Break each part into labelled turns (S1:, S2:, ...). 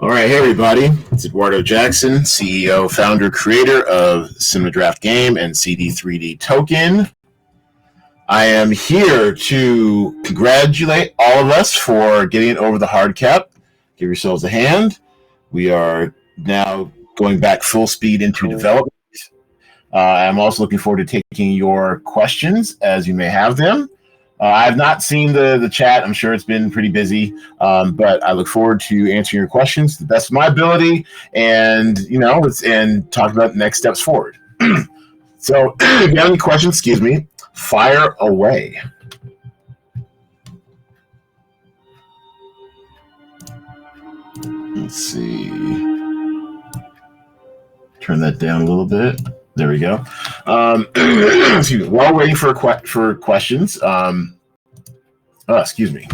S1: All right, hey everybody, it's Edwardo Jackson, CEO, founder, creator of CinemaDraft game and CD3D token. I am here to congratulate all of us for getting it over the hard cap. Give yourselves a hand. We are now going back full speed into development. I'm also looking forward to taking your questions as you may have them. I have not seen the chat. I'm sure it's been pretty busy, but I look forward to answering your questions to the best of my ability, and and talk about next steps forward. So, if you have any questions, fire away. Let's see. Turn that down a little bit. There we go. Excuse me. While waiting for questions, excuse me.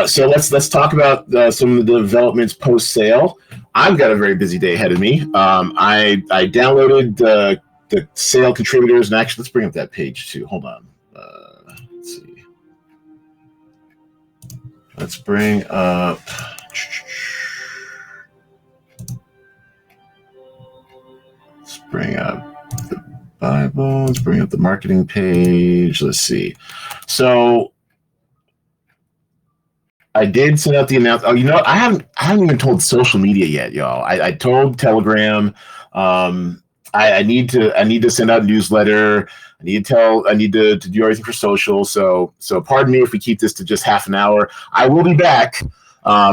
S1: So let's talk about some of the developments post sale. I've got a very busy day ahead of me. I downloaded the sale contributors, and actually, let's bring up that page too. Hold on. Let's see. Let's bring up. Bring up the Bible. Let's bring up the marketing page. Let's see. So I did send out the announcement. Oh, you know what? I haven't even told social media yet, y'all. I told Telegram. I need to send out a newsletter. I need to do everything for social. So pardon me if we keep this to just half an hour. I will be back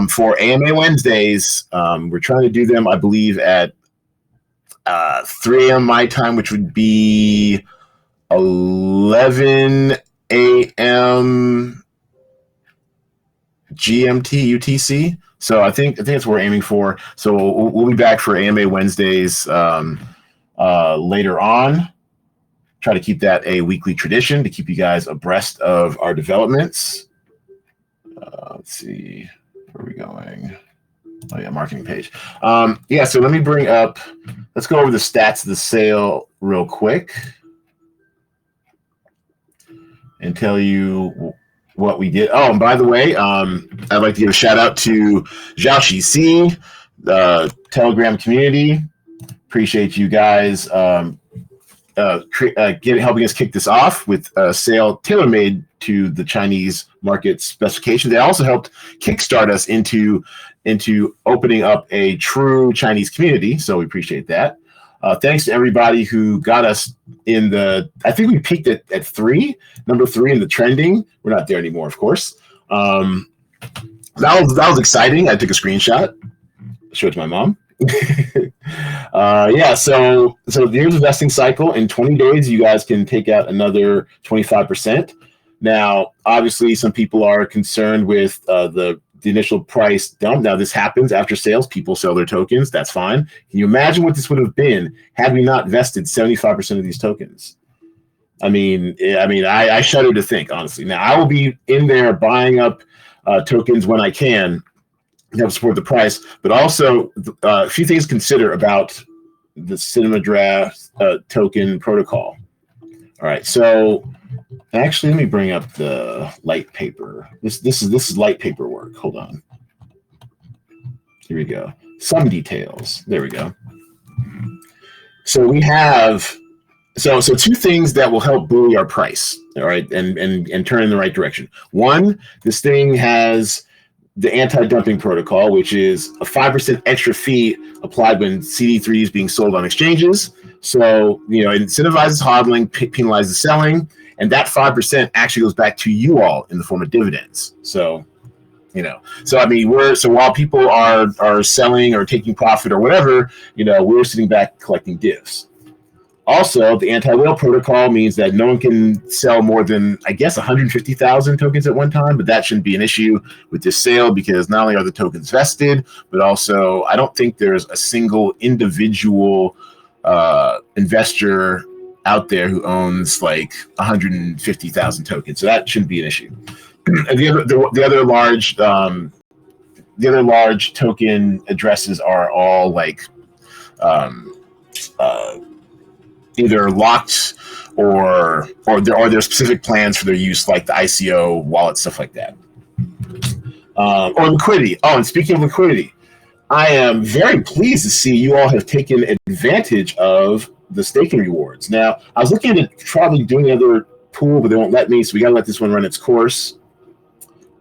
S1: for AMA Wednesdays. We're trying to do them, I believe, at 3 a.m. my time, which would be 11 a.m. GMT UTC. So I think that's what we're aiming for. So we'll be back for AMA Wednesdays later on. Try to keep that a weekly tradition to keep you guys abreast of our developments. Let's see, where are we going? Oh yeah, marketing page. So let me bring up, let's go over the stats of the sale real quick and tell you what we did. Oh, and by the way, I'd like to give a shout out to Xiaoxi C, the Telegram community. Appreciate you guys helping us kick this off with a sale tailor-made to the Chinese market specifications. They also helped kickstart us into opening up a true Chinese community, so we appreciate that. Thanks to everybody who got us in the, I think we peaked at number 3 in the trending. We're not there anymore, of course. That was exciting. I took a screenshot, showed it to my mom. So here's the investing cycle. In 20 days, you guys can take out another 25%. Now, obviously, some people are concerned with the initial price dump. Now, this happens after sales. People sell their tokens. That's fine. Can you imagine what this would have been had we not vested 75% of these tokens? I shudder to think, honestly. Now, I will be in there buying up tokens when I can to help support the price, but also a few things to consider about the CinemaDraft token protocol. All right, so actually, let me bring up the light paper. This is light paper work. Hold on. Here we go. Some details. There we go. So we have so 2 things that will help buoy our price. All right, and turn in the right direction. One, this thing has the anti-dumping protocol, which is a 5% extra fee applied when CD3 is being sold on exchanges. So, it incentivizes hodling, penalizes selling, and that 5% actually goes back to you all in the form of dividends. So, while people are selling or taking profit or whatever, we're sitting back collecting divs. Also, the anti-whale protocol means that no one can sell more than, I guess, 150,000 tokens at one time, but that shouldn't be an issue with this sale because not only are the tokens vested, but also I don't think there's a single individual investor out there who owns like 150,000 tokens, so that shouldn't be an issue. And the other large token addresses are all like either locked or there are specific plans for their use, like the ICO wallet, stuff like that. or liquidity. Oh, and speaking of liquidity, I am very pleased to see you all have taken advantage of the staking rewards. Now, I was looking at probably doing another pool, but they won't let me, so we got to let this one run its course.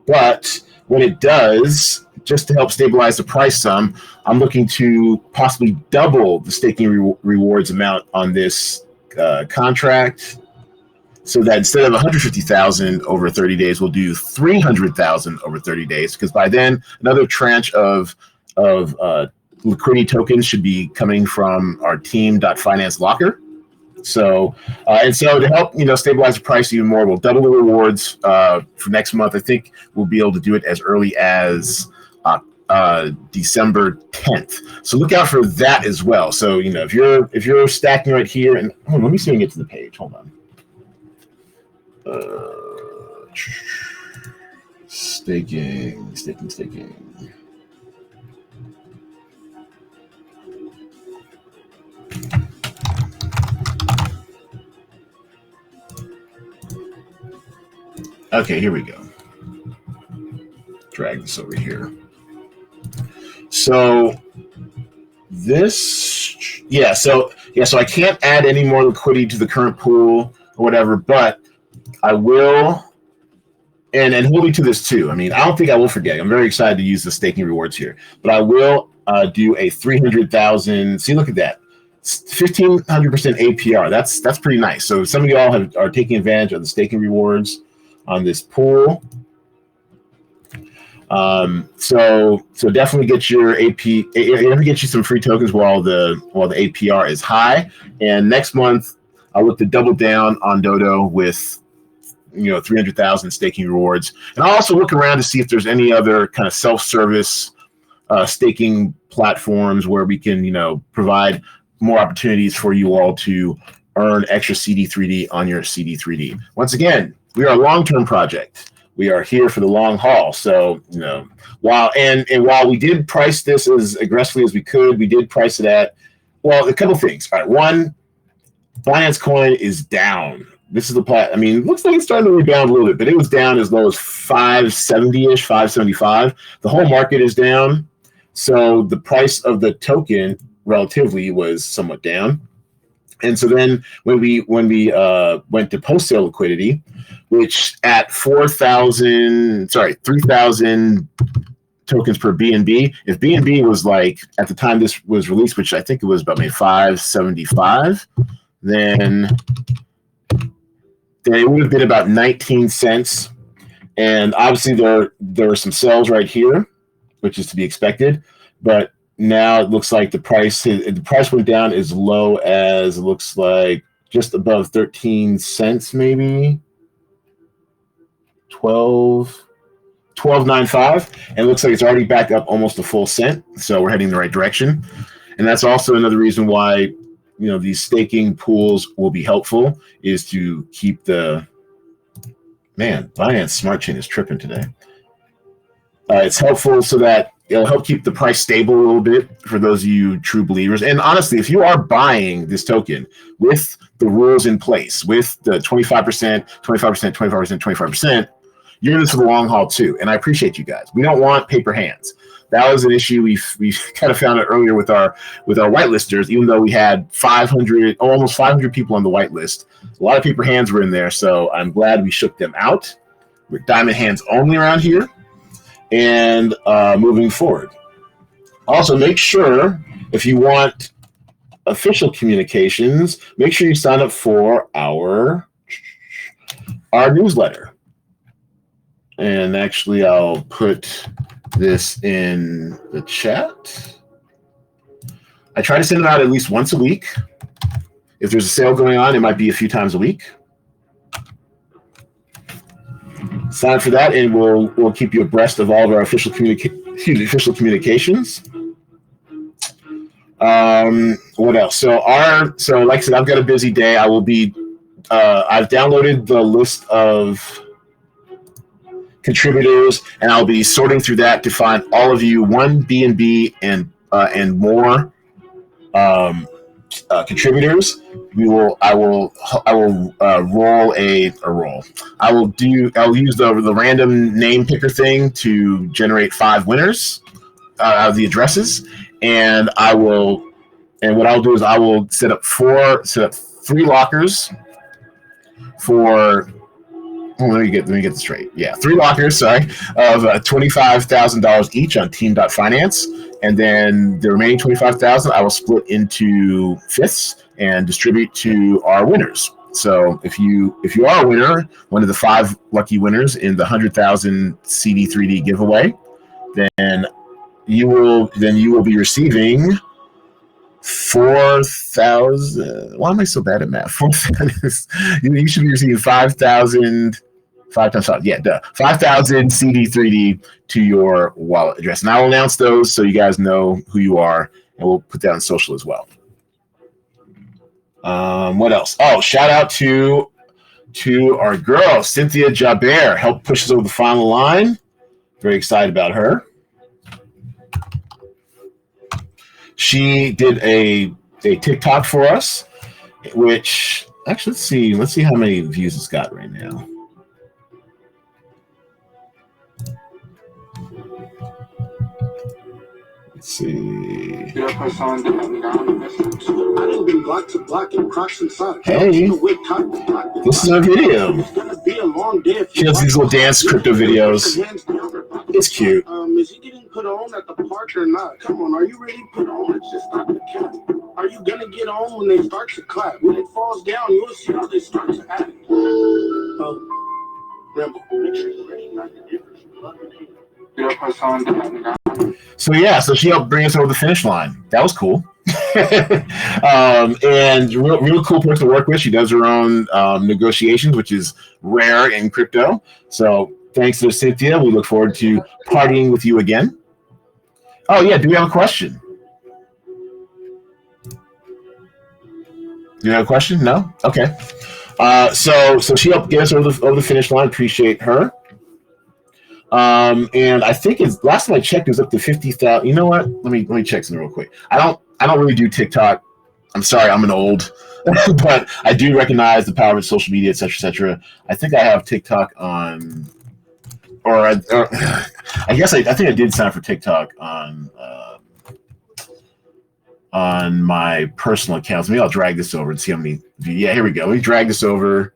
S1: But when it does, just to help stabilize the price some, I'm looking to possibly double the staking rewards amount on this contract, so that instead of 150,000 over 30 days, we'll do 300,000 over 30 days. Because by then, another tranche of liquidity tokens should be coming from our team.finance locker. So and so to help stabilize the price even more, we'll double the rewards for next month. I think we'll be able to do it as early as December 10th. So look out for that as well. So if you're stacking right here, and let me see if I can get to the page. Hold on. Staking. Okay, here we go. Drag this over here. So so I can't add any more liquidity to the current pool or whatever, but I will, and hold me to this too. I mean, I don't think I will forget. I'm very excited to use the staking rewards here, but I will do a 300,000. See, look at that, 1,500% APR. That's pretty nice. So some of y'all are taking advantage of the staking rewards on this pool. So definitely get your get you some free tokens while the APR is high. And next month, I'll look to double down on Dodo with 300,000 staking rewards, and I'll also look around to see if there's any other kind of self-service staking platforms where we can provide more opportunities for you all to earn extra CD3D on your CD3D. Once again, we are a long-term project. We are here for the long haul. So, while we did price this as aggressively as we could, we did price it at, a couple things. All right, one, Binance Coin is down. This is the it looks like it's starting to rebound a little bit, but it was down as low as 570-ish, 575. The whole market is down. So the price of the token relatively was somewhat down. And so then when we went to post-sale liquidity, which at 3,000 tokens per BNB, if BNB was like, at the time this was released, which I think it was about maybe 575, then it would have been about 19 cents. And obviously there are some sells right here, which is to be expected. But now it looks like the price went down as low as, it looks like just above 13 cents, maybe 12.95, and it looks like it's already back up almost a full cent. So we're heading in the right direction. And that's also another reason why these staking pools will be helpful, is to keep Binance Smart Chain is tripping today. It's helpful so that it'll help keep the price stable a little bit for those of you true believers. And honestly, if you are buying this token with the rules in place, with the 25%, 25%, 25%, 25%, you're in this for the long haul too. And I appreciate you guys. We don't want paper hands. That was an issue we kind of found out earlier with our whitelisters. Even though we had almost 500 people on the whitelist, a lot of paper hands were in there. So I'm glad we shook them out. We're diamond hands only around here. And moving forward, also make sure, if you want official communications, make sure you sign up for our newsletter. And actually, I'll put this in the chat. I try to send it out at least once a week. If there's a sale going on, it might be a few times a week. Sign up for that, and we'll keep you abreast of all of our official communications. What else? So like I said, I've got a busy day. I will be. I've downloaded the list of contributors, and I'll be sorting through that to find all of you one BNB and more contributors, I will roll a roll. I'll use the random name picker thing to generate 5 winners out of the addresses, and what I'll do is I will set up 3 lockers for. Let me get this straight. Yeah, 3 lockers, sorry, of $25,000 each on Team.Finance, and then the remaining $25,000 I will split into fifths and distribute to our winners. So if you are a winner, one of the 5 lucky winners in the 100,000 CD3D giveaway, then you will be receiving 4,000. Why am I so bad at math? 4,000. You should be receiving 5,000. 5 times 5. Yeah, 5,000 CD3D to your wallet address. And I'll announce those so you guys know who you are, and we'll put that on social as well. What else? Oh, shout out to our girl, Cynthia Jabert. Helped push us over the final line. Very excited about her. She did a TikTok for us, which actually let's see how many views it's got right now. Let's see. Hey, this is a video. She does these little dance crypto videos. It's cute.
S2: Is he getting put on at the park or not? Come on, are you ready to put on? It's just not the count. Are you gonna get on when they start to clap? When it falls down, you'll see how they start to act. Oh, Rebel, make sure you're ready, not the difference.
S1: So she helped bring us over the finish line. That was cool. And real cool person to work with. She does her own negotiations, which is rare in crypto. So thanks to Cynthia. We look forward to partying with you again. Oh yeah, do we have a question? Do you have a question? No? Okay. So she helped get us over the finish line. Appreciate her. And I think last time I checked, it was up to 50,000. You know what? Let me check something real quick. I don't really do TikTok. I'm sorry, I'm an old, but I do recognize the power of social media, etc., etc. I think I have TikTok on, or I guess I think I did sign up for TikTok on my personal accounts. Maybe I'll drag this over and see how many. Yeah, here we go. Let me drag this over.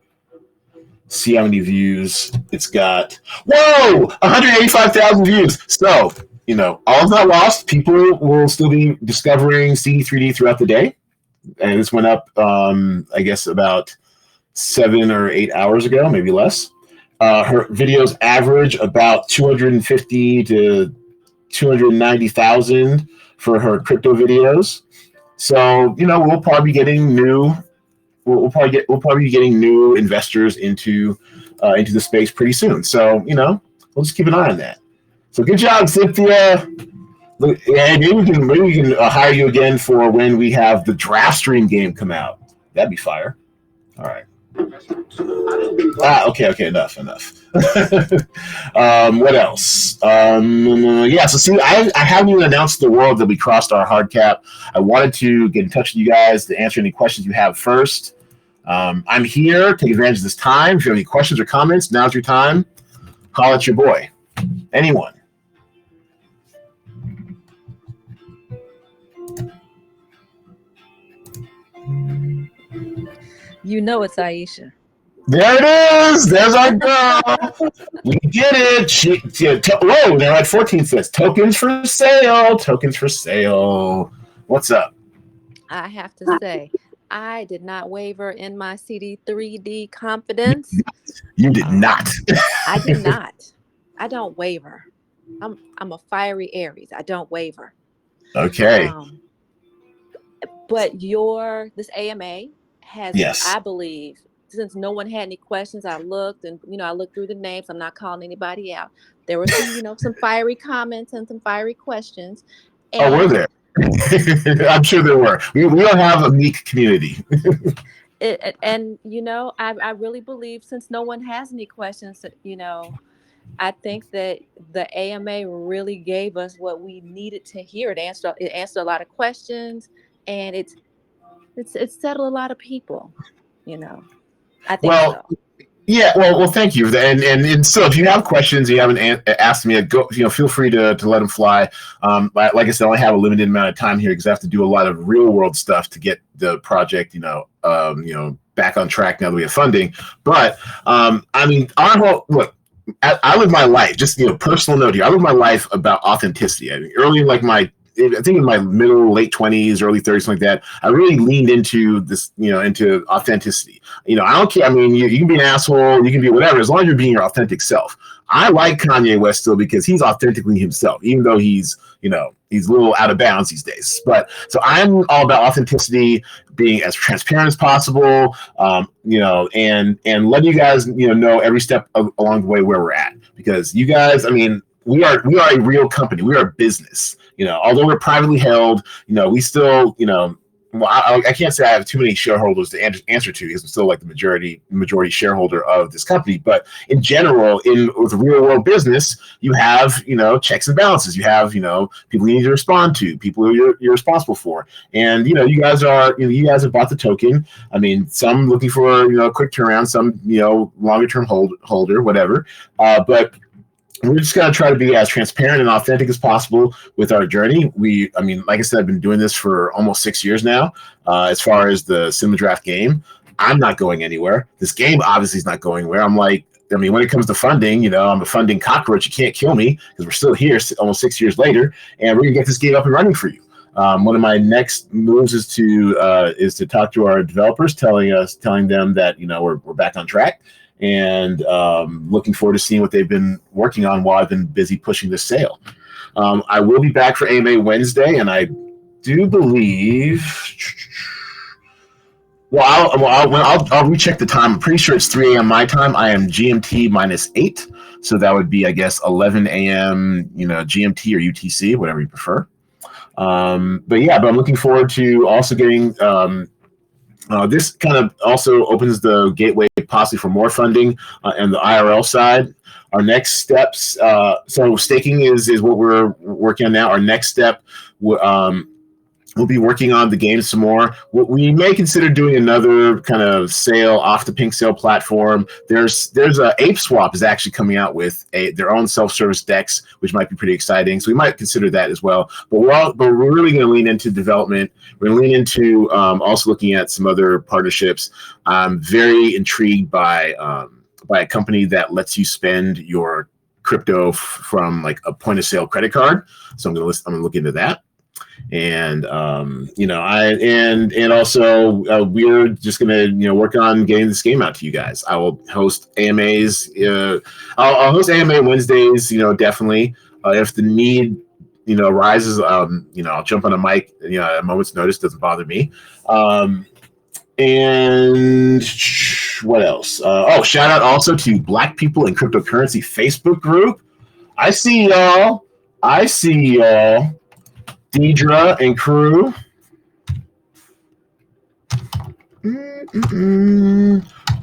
S1: See how many views it's got. Whoa! 185,000 views. So, all is not lost. People will still be discovering CD3D throughout the day. And this went up, I guess, about 7 or 8 hours ago, maybe less. Her videos average about 250 to 290,000 for her crypto videos. So, we'll probably be getting new. We'll probably be getting new investors into the space pretty soon. So we'll just keep an eye on that. So good job, Cynthia. Look, yeah, maybe we can hire you again for when we have the draft stream game come out. That'd be fire. All right. Okay. Enough. What else? So see, I haven't even announced to the world that we crossed our hard cap. I wanted to get in touch with you guys to answer any questions you have first. I'm here. Take advantage of this time. If you have any questions or comments, now's your time. Call at your boy. Anyone.
S3: It's Aisha.
S1: There it is. There's our girl. We did it. Whoa, they're at 14 cents. Tokens for sale. What's up?
S3: I have to say, I did not waver in my CD3D confidence.
S1: You did not.
S3: I did not. I don't waver. I'm a fiery Aries. I don't waver.
S1: Okay.
S3: But this AMA has, yes, I believe, since no one had any questions, I looked and I looked through the names. I'm not calling anybody out. There were some some fiery comments and some fiery questions. And
S1: were there? I'm sure there were. We don't have a meek community.
S3: I really believe, since no one has any questions, I think that the AMA really gave us what we needed to hear. It answered a lot of questions, and it's settled a lot of people, you know. I think so.
S1: Yeah, well, thank you. And so, if you have questions you haven't asked me, feel free to let them fly. Like I said, I only have a limited amount of time here because I have to do a lot of real world stuff to get the project, back on track now that we have funding. But I mean, look, I live my life. Just personal note here. I live my life about authenticity. I mean, early in I think in my late 20s, early 30s, something like that, I really leaned into this, into authenticity. I don't care. I mean, you can be an asshole, you can be whatever, as long as you're being your authentic self. I like Kanye West still because he's authentically himself, even though he's a little out of bounds these days. But so I'm all about authenticity, being as transparent as possible, and letting you guys, know every step along the way where we're at. Because you guys, I mean, we are a real company. We are a business. Although we're privately held, we still, well, I can't say I have too many shareholders to answer to because I'm still like the majority shareholder of this company. But in general, with real world business, you have, checks and balances. You have, people you need to respond to, people you're responsible for. And, you guys have bought the token. I mean, some looking for, a quick turnaround, some, longer term holder, whatever. But we're just going to try to be as transparent and authentic as possible with our journey. Like I said, I've been doing this for almost 6 years now. As far as the CinemaDraft game, I'm not going anywhere. This game obviously is not going anywhere. When it comes to funding, I'm a funding cockroach. You can't kill me because we're still here almost 6 years later, and we're going to get this game up and running for you. One of my next moves is to talk to our developers, telling them that, we're back on track. And looking forward to seeing what they've been working on while I've been busy pushing this sale. I will be back for AMA Wednesday, and I do believe. Well, I'll recheck the time. I'm pretty sure it's 3 a.m. my time. I am GMT -8, so that would be, I guess, 11 a.m. GMT or UTC, whatever you prefer. But I'm looking forward to also getting. This kind of also opens the gateway possibly for more funding and the IRL side. Our next steps, so staking is what we're working on now. Our next step, we'll be working on the game some more. We may consider doing another kind of sale off the Pink Sale platform. There's a Ape Swap is actually coming out with their own self-service decks, which might be pretty exciting. So we might consider that as well. But we're really going to lean into development. We're going to lean into also looking at some other partnerships. I'm very intrigued by a company that lets you spend your crypto from like a point of sale credit card. So I'm going to look into that. And also we're just gonna work on getting this game out to you guys. I will host AMAs. I'll host AMA Wednesdays. Definitely. If the need rises, I'll jump on a mic. At a moment's notice, doesn't bother me. And what else? Shout out also to Black People in Cryptocurrency Facebook group. I see y'all. Deidre and crew.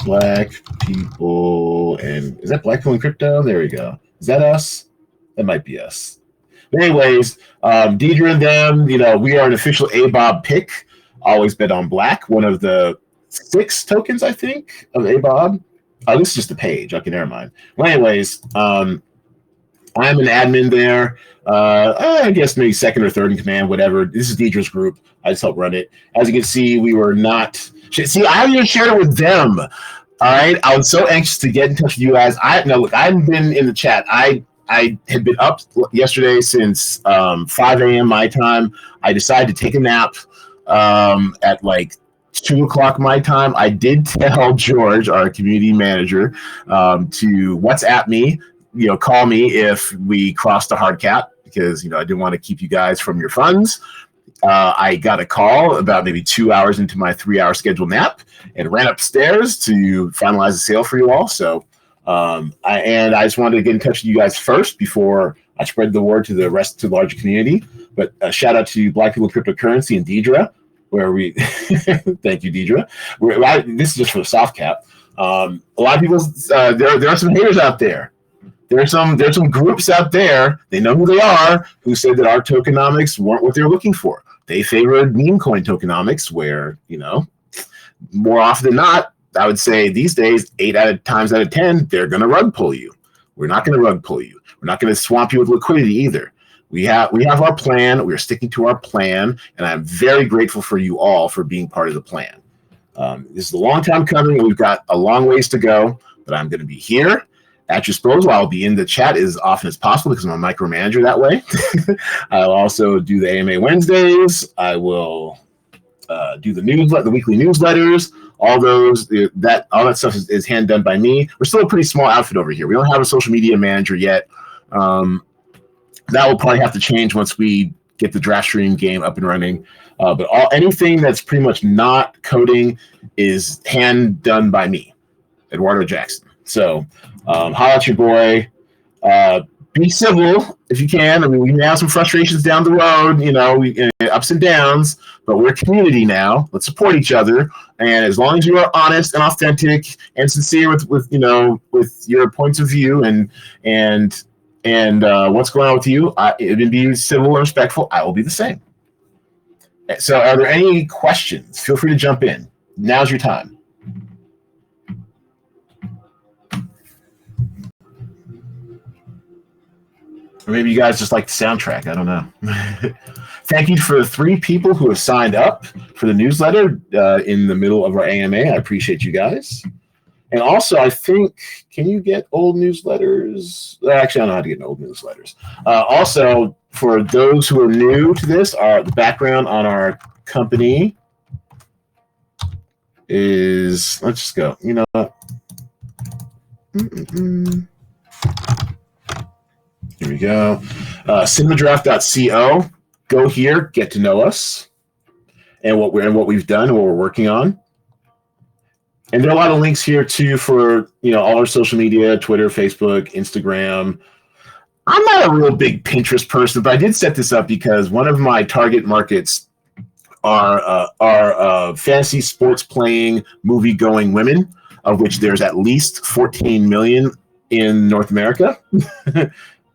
S1: Black people and is that Black People in Crypto? There we go. Is that us? That might be us. But anyways, Deidre and them, we are an official ABOB pick. Always bet on Black. One of the 6 tokens, I think, of ABOB. Oh, this is just a page. Okay, never mind. Well, anyways, I'm an admin there. I guess maybe second or third in command, whatever. This is Deidre's group. I just help run it. As you can see, we were not. See, I haven't even shared it with them. All right. I was so anxious to get in touch with you guys. I haven't been in the chat. I had been up yesterday since 5 a.m. my time. I decided to take a nap at like 2 o'clock my time. I did tell George, our community manager, to WhatsApp me. Call me if we cross the hard cap because, I didn't want to keep you guys from your funds. I got a call about maybe 2 hours into my 3-hour scheduled nap and ran upstairs to finalize the sale for you all. So I just wanted to get in touch with you guys first before I spread the word to the larger community. But shout out to Black People in Cryptocurrency and Deidre, where we thank you, Deidre. This is just for the soft cap. A lot of people, there are some haters out there. There's some groups out there, they know who they are, who said that our tokenomics weren't what they're looking for. they favored meme coin tokenomics, where, you know, more often than not, I would say these days, 8 times out of 10, they're going to rug pull you. We're not going to rug pull you. We're not going to swamp you with liquidity either. We have our plan. We're sticking to our plan, and I'm very grateful for you all for being part of the plan. This is a long time coming. We've got a long ways to go, but I'm going to be here at your disposal. I'll be in the chat as often as possible because I'm a micromanager that way. I'll also do the AMA Wednesdays. I will do the weekly newsletters. All that stuff is hand done by me. We're still a pretty small outfit over here. We don't have a social media manager yet. That will probably have to change once we get the draft stream game up and running. But anything that's pretty much not coding is hand done by me, Edwardo Jackson. So holla at your boy. Be civil if you can. I mean, we may have some frustrations down the road, you know, ups and downs, but we're a community now. Let's support each other. And as long as you are honest and authentic and sincere with your points of view and what's going on with you, it would be civil and respectful. I will be the same. So are there any questions? Feel free to jump in. Now's your time. Or maybe you guys just like the soundtrack. I don't know. Thank you for the 3 people who have signed up for the newsletter in the middle of our AMA. I appreciate you guys. And also, I think, can you get old newsletters? Actually, I don't know how to get old newsletters. Also, for those who are new to this, the background on our company is, let's just go. You know what? Here we go. CinemaDraft.co. Go here, get to know us, and what we've done and what we're working on. And there are a lot of links here too for, you know, all our social media: Twitter, Facebook, Instagram. I'm not a real big Pinterest person, but I did set this up because one of my target markets are fantasy sports playing, movie going women, of which there's at least 14 million in North America.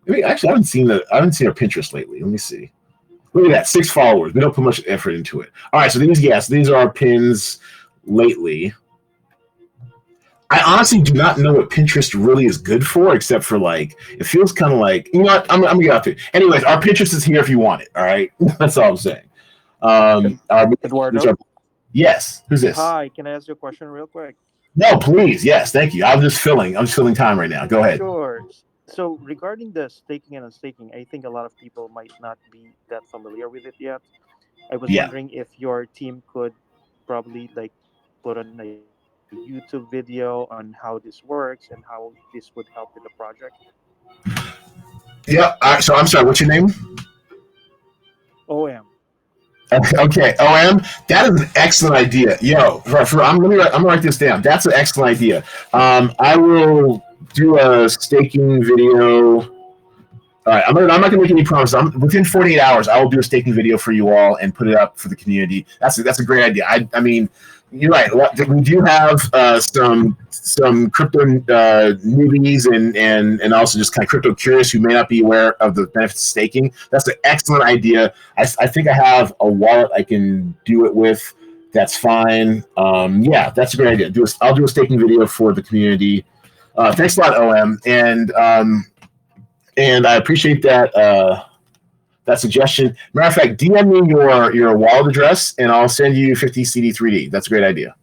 S1: Actually, I haven't seen our Pinterest lately. Let me see. Look at that, 6 followers. We don't put much effort into it. All right, so these are our pins lately. I honestly do not know what Pinterest really is good for, except for, like, it feels kind of like, you know what, I'm gonna get out there. Anyways, our Pinterest is here if you want it. All right, that's all I'm saying.
S4: Edwardo?
S1: Yes. Who's this?
S4: Hi, can I ask you a question real quick?
S1: No, please. Yes, thank you. I'm just filling time right now. Go ahead.
S4: Sure. So regarding the staking and unstaking, I think a lot of people might not be that familiar with it yet. I was wondering if your team could probably, like, put on a YouTube video on how this works and how this would help with the project.
S1: Yeah. So I'm sorry. What's your name?
S4: OM.
S1: Okay, OM. That is an excellent idea. Yo, I'm gonna write this down. That's an excellent idea. I will do a staking video. All right, I'm not gonna make any promises. Within 48 hours, I will do a staking video for you all and put it up for the community. That's a great idea. I mean, you're right. We do have some crypto newbies and also just kind of crypto curious who may not be aware of the benefits of staking. That's an excellent idea. I think I have a wallet I can do it with. That's fine. Yeah, that's a great idea. I'll do a staking video for the community. Thanks a lot, OM, and I appreciate that suggestion. Matter of fact, DM me your wallet address, and I'll send you 50 CD3D. That's a great idea.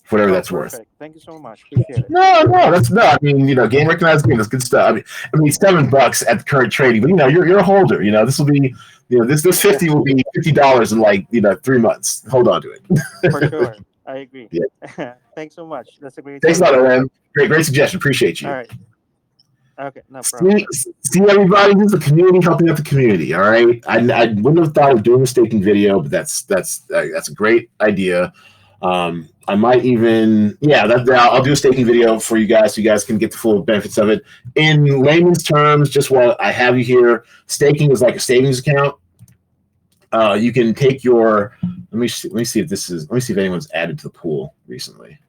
S1: Whatever that's worth.
S4: Thank you so much. Appreciate it.
S1: No. I mean, you know, game recognized game. That's good stuff. I mean, $7 at the current trading, but you know, you're a holder. You know, this will be, you know, this 50 will be $50 in, like, you know, 3 months. Hold on to it.
S4: For sure, I agree.
S1: Yeah.
S4: Thanks so much. That's a great.
S1: Thanks a lot, OM. Great suggestion. Appreciate you.
S4: All right. Okay, no problem.
S1: See everybody, this is the community helping out the community. All right, I wouldn't have thought of doing a staking video, but that's a great idea. I might even, I'll do a staking video for you guys so you guys can get the full benefits of it. In layman's terms, just while I have you here, staking is like a savings account. You can take your, let me see if anyone's added to the pool recently.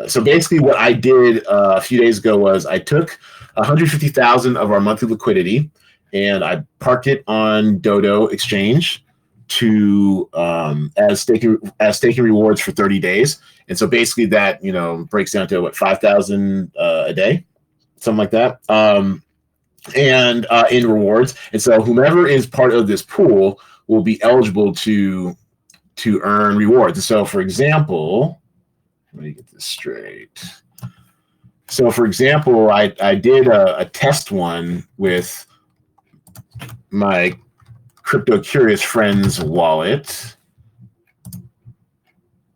S1: So basically what I did a few days ago was I took 150,000 of our monthly liquidity and I parked it on Dodo Exchange to as staking rewards for 30 days. And so basically that, breaks down to what, 5,000 a day, something like that. And in rewards. And so whomever is part of this pool will be eligible to earn rewards. And so for example, let me get this straight. So for example, I did a test one with my Crypto Curious Friends wallet.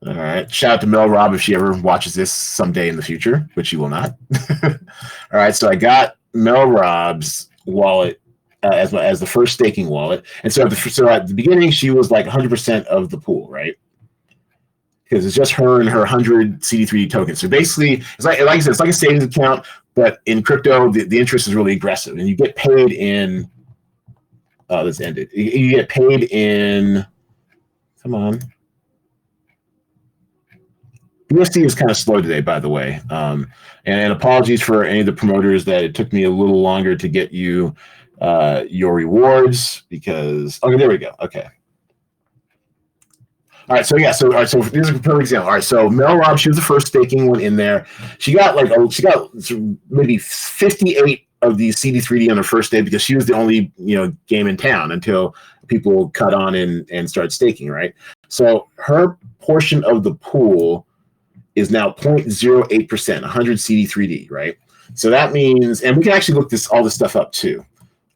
S1: All right. Shout out to Mel Rob if she ever watches this someday in the future, which she will not. All right. So I got Mel Rob's wallet as the first staking wallet. And so at the beginning, she was like 100% of the pool, right? Because it's just her and her 100 CD3D tokens. So basically, it's like I said, it's like a savings account, but in crypto, the interest is really aggressive. And you get paid in, this ended. You get paid in, come on. BSC is kind of slow today, by the way. And apologies for any of the promoters that it took me a little longer to get you your rewards because, okay, there we go. Okay. All right, so this is a perfect example. All right, so Mel Rob, she was the first staking one in there. She got maybe 58 of these CD3D on her first day because she was the only game in town until people cut on and started staking, right? So her portion of the pool is now 0.08%, 100 CD3D, right? So that means, and we can actually look all this stuff up too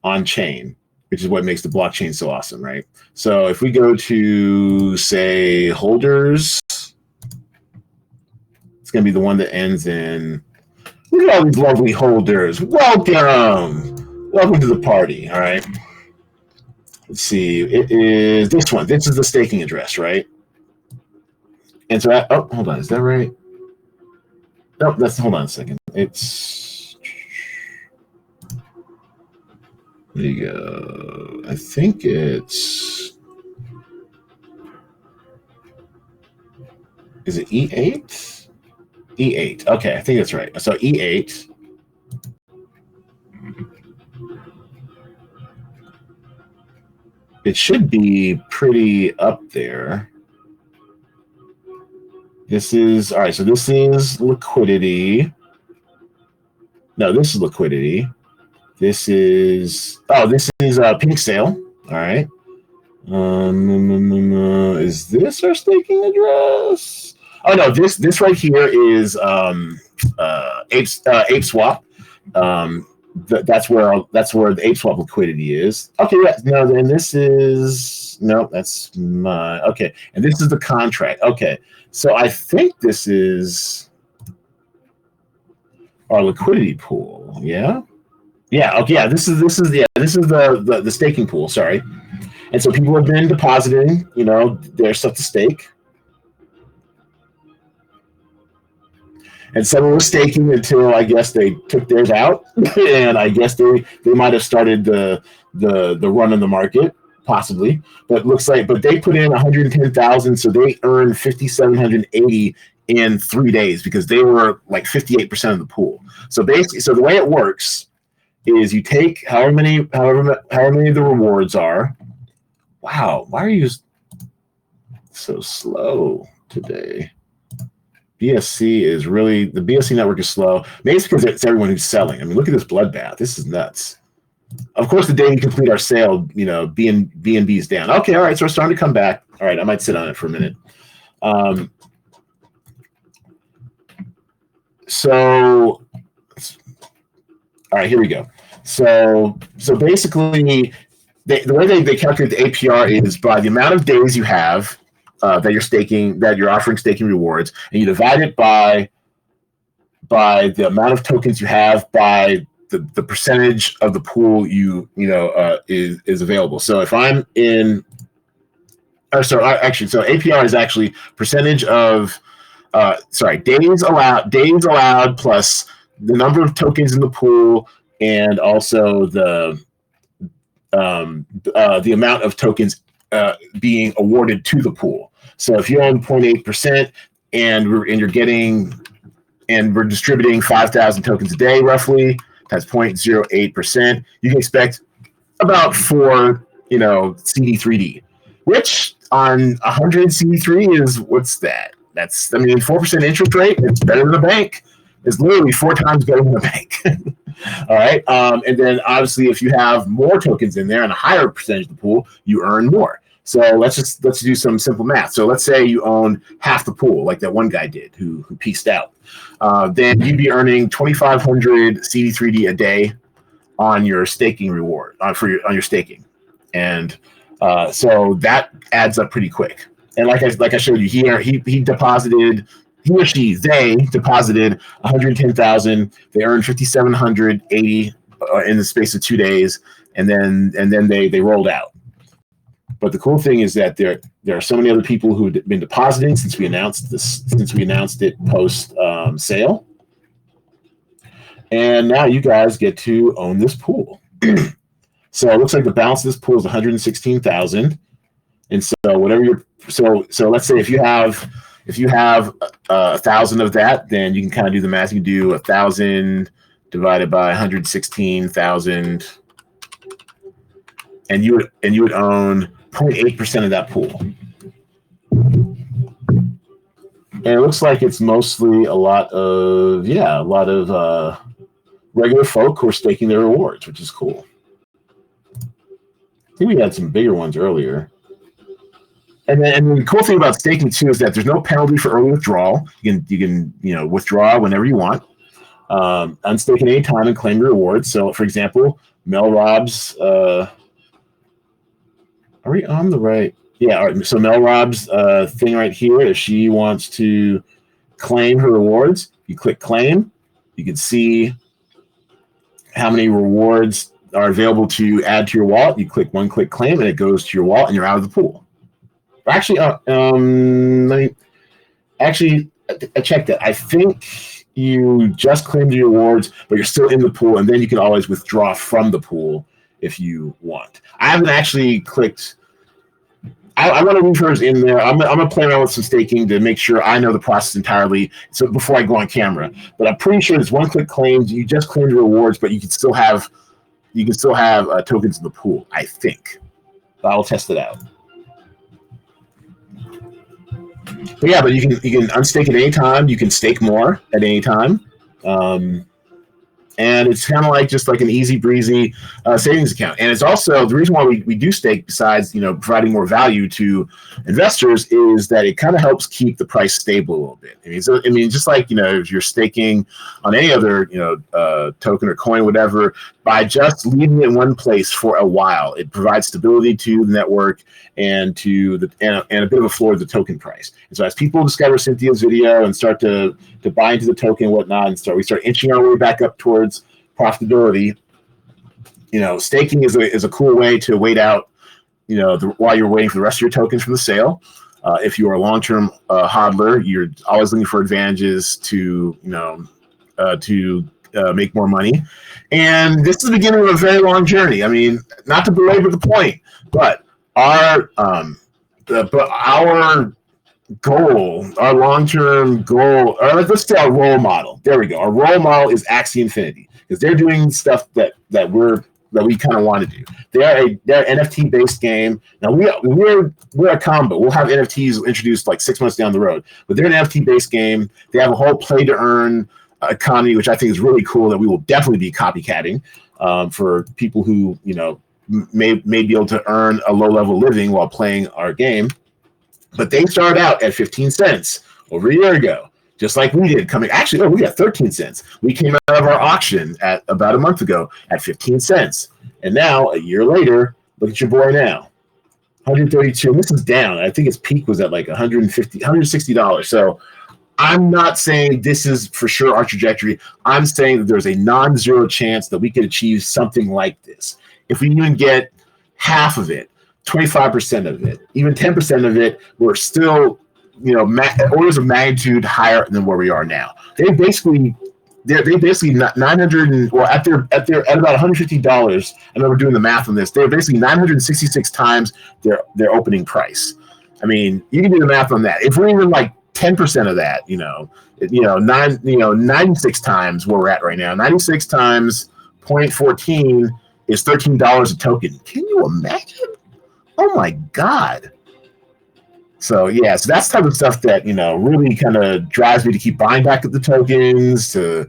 S1: on chain, which is what makes the blockchain so awesome, right? So if we go to, say, holders, it's going to be the one that ends in, look at all these lovely holders. Welcome. Welcome to the party, all right? Let's see. It is this one. This is the staking address, right? And so, hold on. Is that right? No, hold on a second. It's, there you go. I think it's, is it E8? E8. Okay, I think that's right. So E8. It should be pretty up there. This is, all right, so this is liquidity. No, this is liquidity. This is pink sale. All right. Is this our staking address? Oh no, this right here is Ape Swap. That's where the Ape Swap liquidity is. Okay, yeah, no, then this is, no, that's my, okay, and this is the contract. Okay, so I think this is our liquidity pool. Yeah, yeah, okay, yeah. This is the staking pool. Sorry, and so people have been depositing, their stuff to stake. And someone was staking until I guess they took theirs out, and I guess they might have started the run in the market, possibly. But they put in 110,000, so they earned 5,780 in 3 days because they were like 58% of the pool. So basically, the way it works is you take however many of the rewards are. Wow, why are you so slow today? BSC is really, the BSC network is slow. Maybe it's because it's everyone who's selling. I mean, look at this bloodbath. This is nuts. Of course, the day we complete our sale, BNB is down. Okay, all right, so we're starting to come back. All right, I might sit on it for a minute. So, all right, here we go. So basically, the way they calculate the APR is by the amount of days you have that you're staking, that you're offering staking rewards, and you divide it by the amount of tokens you have by the percentage of the pool is available. So if I'm in, so APR is actually percentage of days allowed plus the number of tokens in the pool and also the amount of tokens being awarded to the pool. So if you own 0.8% and we're distributing 5,000 tokens a day roughly, that's 0.08%. You can expect about 4, CD3D, which on 100 CD3 is, what's that? That's, 4% interest rate. It's better than the bank. It's literally 4 times better than the bank. All right. And then obviously, if you have more tokens in there and a higher percentage of the pool, you earn more. So let's do some simple math. So let's say you own half the pool, like that one guy did who pieced out. Then you'd be earning 2,500 CD3D a day on your staking reward on your staking, and so that adds up pretty quick. And like I showed you here, they deposited 110,000. They earned 5,780 in the space of 2 days, and then they rolled out. But the cool thing is that there are so many other people who've been depositing since we announced it post sale, and now you guys get to own this pool. So it looks like the balance of this pool is 116,000, and so whatever so let's say if you have 1,000 of that, then you can kind of do the math. You can do 1,000 divided by 116,000, and you would own 0.8% of that pool. And it looks like it's mostly a lot of regular folk who are staking their rewards, which is cool. I think we had some bigger ones earlier. And the cool thing about staking too is that there's no penalty for early withdrawal. You can withdraw whenever you want, unstake at any time and claim your rewards. So, for example, Mel Rob's. Are we on the right? Yeah. All right. So Mel Rob's thing right here, if she wants to claim her rewards, you click claim. You can see how many rewards are available to add to your wallet. You click claim, and it goes to your wallet, and you're out of the pool. Actually, I checked that. I think you just claimed your rewards, but you're still in the pool, and then you can always withdraw from the pool if you want. I haven't actually clicked. I want to leave hers in there. I'm gonna play around with some staking to make sure I know the process entirely. So before I go on camera, but I'm pretty sure it's one-click claims. You just claimed your rewards, but you can still have tokens in the pool. I think. But I'll test it out. But yeah, but you can unstake at any time. You can stake more at any time. And it's kind of like just like an easy breezy savings account. And it's also the reason why we do stake, besides providing more value to investors, is that it kind of helps keep the price stable a little bit. I mean, just like if you're staking on any other token or coin, whatever, by just leaving it in one place for a while, it provides stability to the network and a bit of a floor to the token price. And so as people discover Cynthia's video and start to buy into the token and whatnot, and we start inching our way back up towards profitability, staking is a cool way to wait out, while you're waiting for the rest of your tokens from the sale. If you are a long-term hodler, you're always looking for advantages to make more money. And this is the beginning of a very long journey. I mean, not to belabor the point, but our goal, our long-term goal, or let's say our role model. There we go. Our role model is Axie Infinity, because they're doing stuff that we kind of want to do. They're an NFT-based game. Now we're a combo. We'll have NFTs introduced like 6 months down the road, but they're an NFT-based game. They have a whole play-to-earn economy, which I think is really cool, that we will definitely be copycatting for people who may be able to earn a low-level living while playing our game. But they started out at 15 cents over a year ago, just like we did. We got 13 cents. We came out of our auction at about a month ago at 15 cents. And now, a year later, look at your boy now, 132. And this is down. I think its peak was at like $160. So I'm not saying this is for sure our trajectory. I'm saying that there's a non-zero chance that we could achieve something like this. If we even get half of it, 25% of it, even 10% of it, we're still, orders of magnitude higher than where we are now. They're basically 900 and at about $150. I remember doing the math on this. They're basically 966 times their opening price. I mean, you can do the math on that. If we're even like 10% of that, 96 times where we're at right now. 96 times 0.14 is $13 a token. Can you imagine? Oh my God. So yeah, so that's the type of stuff that, you know, really kind of drives me to keep buying back up the tokens, to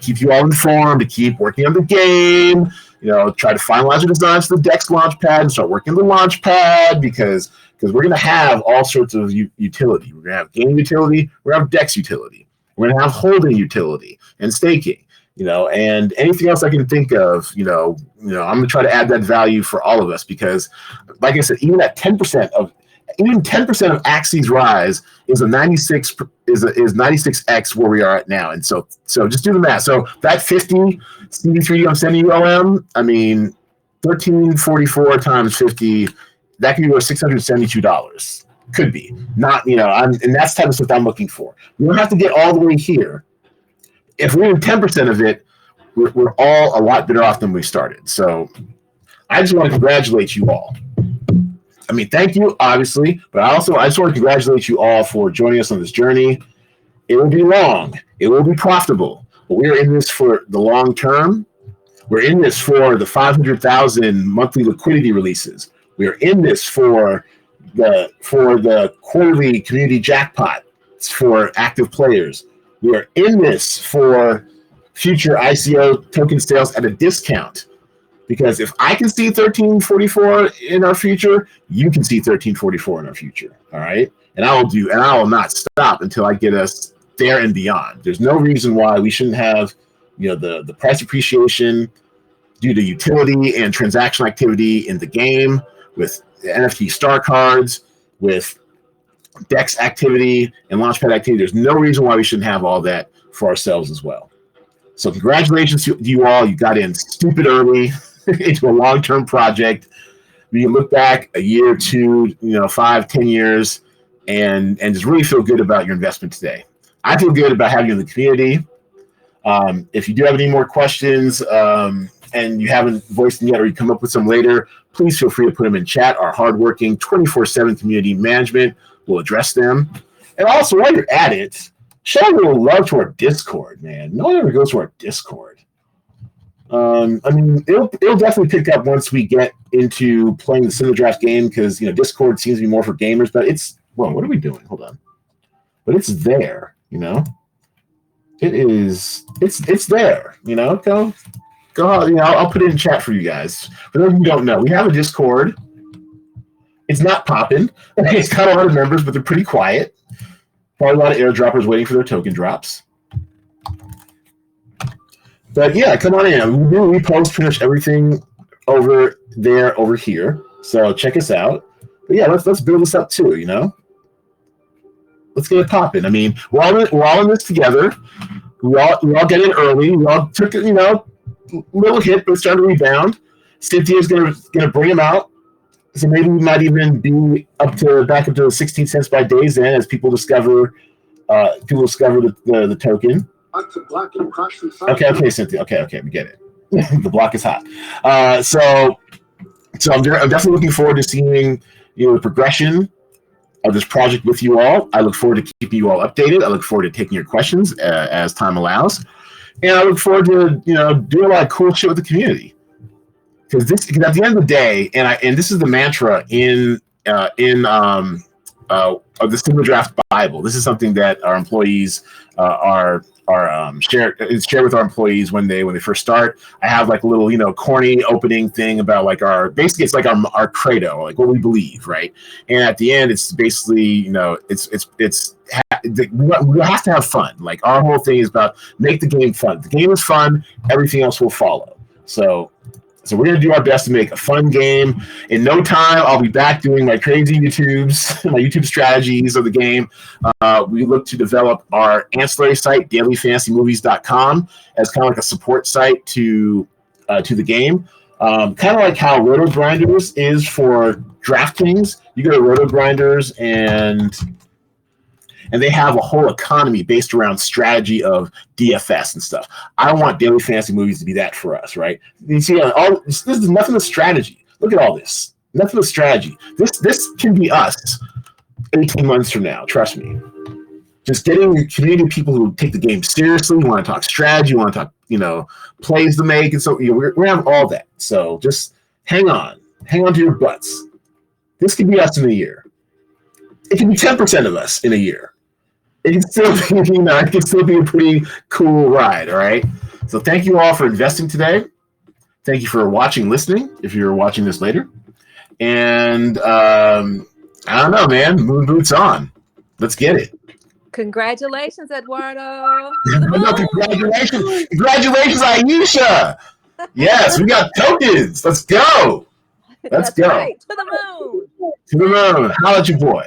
S1: keep you all informed, to keep working on the game, you know, try to finalize the designs for the Dex launchpad and start working on the launchpad, because we're going to have all sorts of utility. We're going to have game utility, we're going to have Dex utility, we're going to have holding utility and staking, you know, and anything else I can think of, you know, I'm going to try to add that value for all of us, because like I said, even 10% of Axi's rise is 96x where we are at now. And so just do the math. So that 50 CD3D I'm sending you, OM, I mean, 1344 times 50, that could be worth $672. Could be. Not, you know, and that's the type of stuff I'm looking for. We don't have to get all the way here. If we're in 10% of it, we're all a lot better off than we started. So I just want to congratulate you all. I mean, thank you, obviously, but I just want to congratulate you all for joining us on this journey. It will be long. It will be profitable, but we're in this for the long term. We're in this for the 500,000 monthly liquidity releases. We're in this for the quarterly community jackpot for active players. We are in this for future ICO token sales at a discount. Because if I can see 1344 in our future, you can see 1344 in our future. All right. And I will not stop until I get us there and beyond. There's no reason why we shouldn't have, you know, the price appreciation due to utility and transaction activity in the game, with NFT star cards, with DEX activity and launchpad activity. There's no reason why we shouldn't have all that for ourselves as well. So congratulations to you all. You got in stupid early into a long-term project. We can look back a year, 2, 5, 10 years, and just really feel good about your investment today. I feel good about having you in the community. If you do have any more questions and you haven't voiced them yet, or you come up with some later, please feel free to put them in chat. Our hardworking 24/7 community management will address them. And also, while you're at it, show a little love to our Discord, man. No one ever goes to our Discord. I mean, it'll definitely pick up once we get into playing the CinemaDraft game, because Discord seems to be more for gamers. But what are we doing? Hold on. But it's there, It is. It's there. Go. I'll put it in chat for you guys. For those of you who don't know, we have a Discord. It's not popping. It's got a lot of members, but they're pretty quiet. Probably a lot of airdroppers waiting for their token drops. But yeah, come on in. We post pretty much everything over there, over here. So check us out. But yeah, let's build this up too. Let's get it popping. I mean, we're all in this together. We all get in early. We all took a little hit, but it's starting to rebound. Cynthia's gonna bring them out. So maybe we might even be back up to 16 cents by day's end as people discover the token. Okay, Cynthia. Okay, we get it. The block is hot. So I'm definitely looking forward to seeing the progression of this project with you all. I look forward to keeping you all updated. I look forward to taking your questions as time allows, and I look forward to doing a lot of cool shit with the community. Because at the end of the day, and this is the mantra in of the CinemaDraft Bible. This is something that our employees share with our employees when they first start. I have like a little corny opening thing about basically it's like our credo, like what we believe, right? And at the end, it's basically we have to have fun. Like our whole thing is about make the game fun. If the game is fun, everything else will follow. So we're going to do our best to make a fun game. In no time, I'll be back doing my crazy my YouTube strategies of the game. We look to develop our ancillary site, dailyfantasymovies.com, as kind of like a support site to the game. Kind of like how Roto Grinders is for DraftKings. You go to Roto Grinders and they have a whole economy based around strategy of DFS and stuff. I want Daily Fantasy Movies to be that for us, right? You see, this is nothing but strategy. Look at all this. Nothing but strategy. This can be us 18 months from now. Trust me. Just getting the community of people who take the game seriously, want to talk strategy, want to talk plays to make, and so we're gonna have all that. So just hang on to your butts. This could be us in a year. It can be 10% of us in a year. It can still be, it can still be a pretty cool ride. All right. So thank you all for investing today. Thank you for watching, listening, if you're watching this later. And I don't know, man. Moon boots on. Let's get it.
S3: Congratulations, Eduardo. To the moon.
S1: No, congratulations, Aisha. Yes, we got tokens. Let's go. Let's go.
S3: Right. To the moon.
S1: To the moon. Holla at your boy.